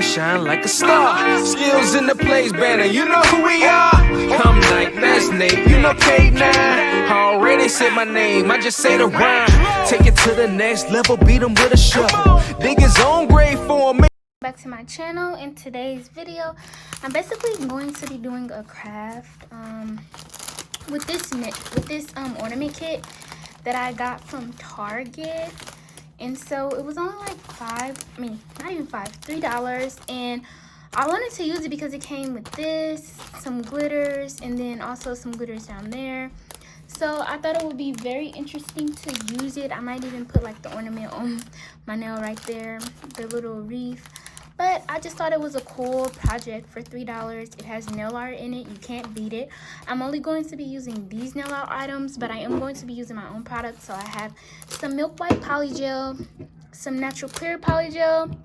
shine like a star. Skills in the place, banner, you know who we are. I'm Nike, that's Nate, you know K9. Already said my name, I just say the rhyme. Take it to the next level, beat them with a shovel. Dig his own grave for him. Back to my channel. In today's video, I'm basically going to be doing a craft with this ornament kit that I got from Target. And so it was only like $3, and I wanted to use it because it came with this, some glitters, and then also some glitters down there. So I thought it would be very interesting to use it. I might even put like the ornament on my nail right there, the little wreath. But I just thought it was a cool project for $3. It has nail art in it. You can't beat it. I'm only going to be using these nail art items, but I am going to be using my own product. So I have some milk white polygel, some natural clear polygel,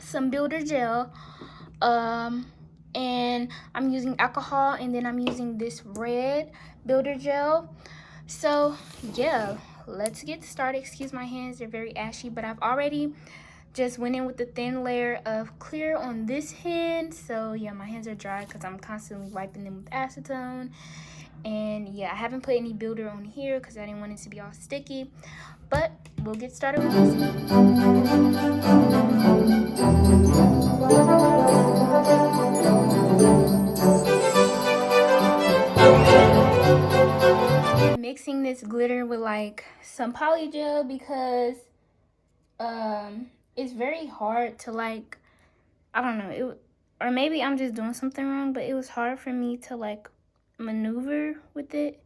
some builder gel, and I'm using alcohol, and then I'm using this red builder gel. So yeah, let's get started. Excuse my hands, they're very ashy, but I've already just went in with the thin layer of clear on this hand. So yeah, my hands are dry because I'm constantly wiping them with acetone. And yeah, I haven't put any builder on here because I didn't want it to be all sticky. But we'll get started with this. Mixing this glitter with like some polygel because it's very hard to like, I don't know, or maybe I'm just doing something wrong, but it was hard for me to like maneuver with it.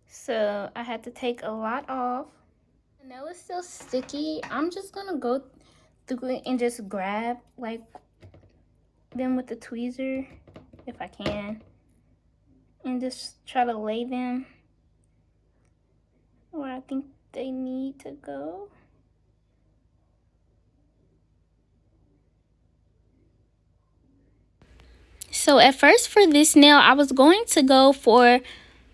So I had to take a lot off. The nail is still sticky. I'm just gonna go through it and just grab like them with the tweezer if I can, and just try to lay them where I think they need to go. So at first for this nail, I was going to go for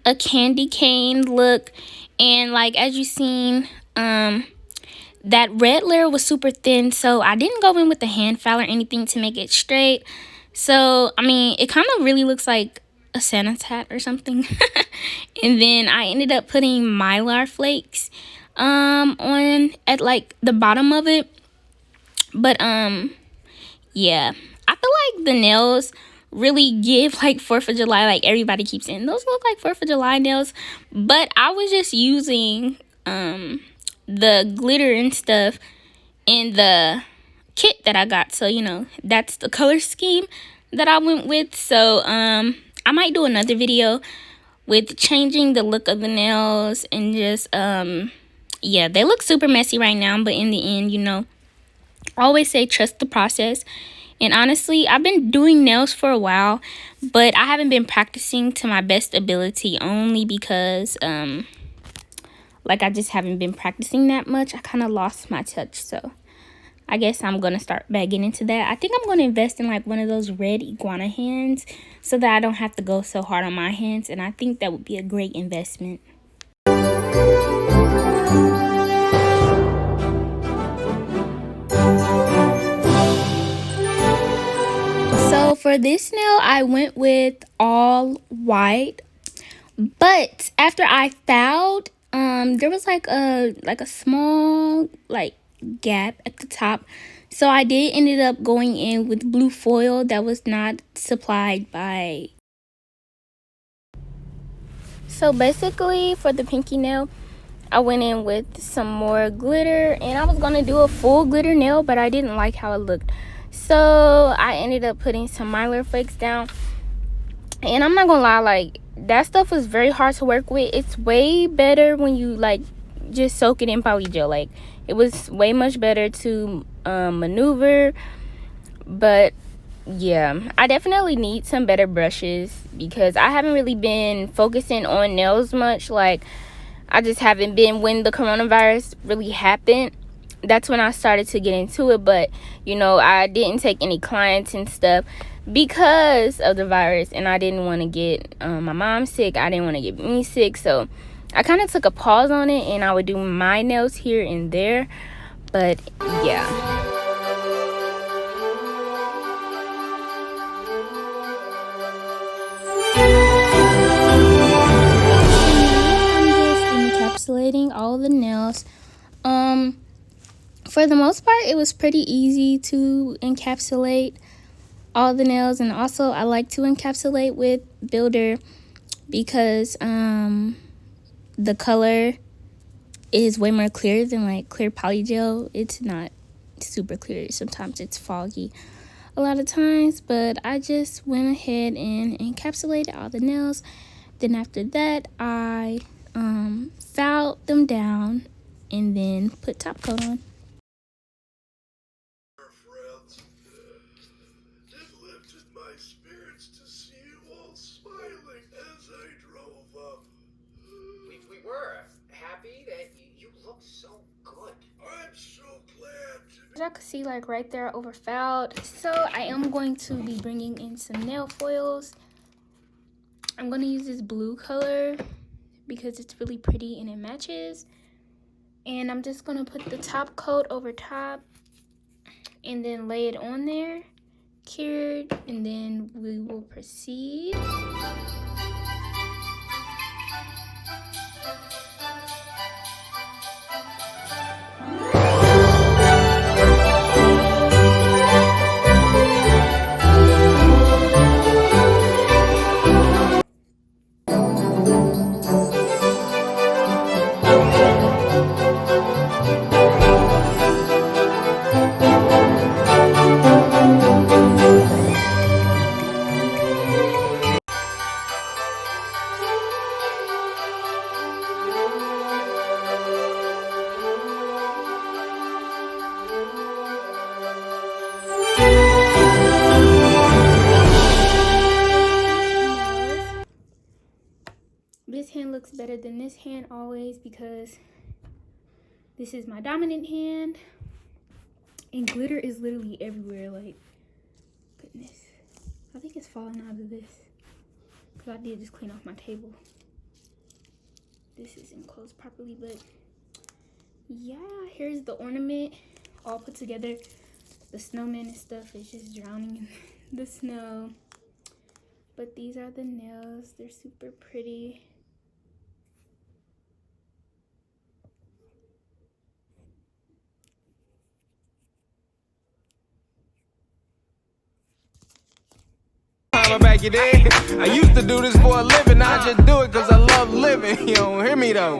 a candy cane look, and like as you seen, that red layer was super thin, so I didn't go in with the hand file or anything to make it straight. So I mean, it kind of really looks like a Santa's hat or something. And then I ended up putting Mylar flakes on at like the bottom of it. But yeah, I feel like the nails really give like 4th of July, like everybody keeps saying those look like 4th of July nails, but I was just using the glitter and stuff in the kit that I got. So you know, that's the color scheme that I went with. So I might do another video with changing the look of the nails and just yeah, they look super messy right now, but in the end, you know, I always say trust the process. And honestly, I've been doing nails for a while, but I haven't been practicing to my best ability, only because like I just haven't been practicing that much. I kind of lost my touch, so I guess I'm gonna start bagging into that. I think I'm gonna invest in like one of those red iguana hands so that I don't have to go so hard on my hands, and I think that would be a great investment. So for this nail, I went with all white, but after I fouled, there was like a small like gap at the top, so I did ended up going in with blue foil that was not supplied by. So basically for the pinky nail, I went in with some more glitter, and I was gonna do a full glitter nail, but I didn't like how it looked. So I ended up putting some Mylar flakes down, and I'm not gonna lie, like that stuff was very hard to work with. It's way better when you like just soak it in polygel. Like it was way much better to maneuver. But yeah, I definitely need some better brushes because I haven't really been focusing on nails much. Like I just haven't been. When the coronavirus really happened, that's when I started to get into it. But you know, I didn't take any clients and stuff because of the virus, and I didn't want to get my mom sick. I didn't want to get me sick, so I kind of took a pause on it, and I would do my nails here and there. But yeah. all the nails. For the most part, it was pretty easy to encapsulate all the nails, and also I like to encapsulate with Builder because the color is way more clear than like clear polygel. It's not super clear. Sometimes it's foggy a lot of times, but I just went ahead and encapsulated all the nails. Then after that, I filed them down and then put top coat on. Friends, it lifted my spirits to see you all smiling as I drove up. We were happy that you look so good. I'm so glad to As y'all can see, like right there, over fouled. So I am going to be bringing in some nail foils. I'm going to use this blue color because it's really pretty and it matches. And I'm just going to put the top coat over top and then lay it on there, cured, and then we will proceed. This hand looks better than this hand always because this is my dominant hand and glitter is literally everywhere. Like, goodness, I think it's falling out of this because I did just clean off my table. This isn't closed properly, but yeah, here's the ornament all put together. The snowman and stuff is just drowning in the snow, but these are the nails. They're super pretty. Back it in. I used to do this for a living. I just do it because I love living. You don't hear me though.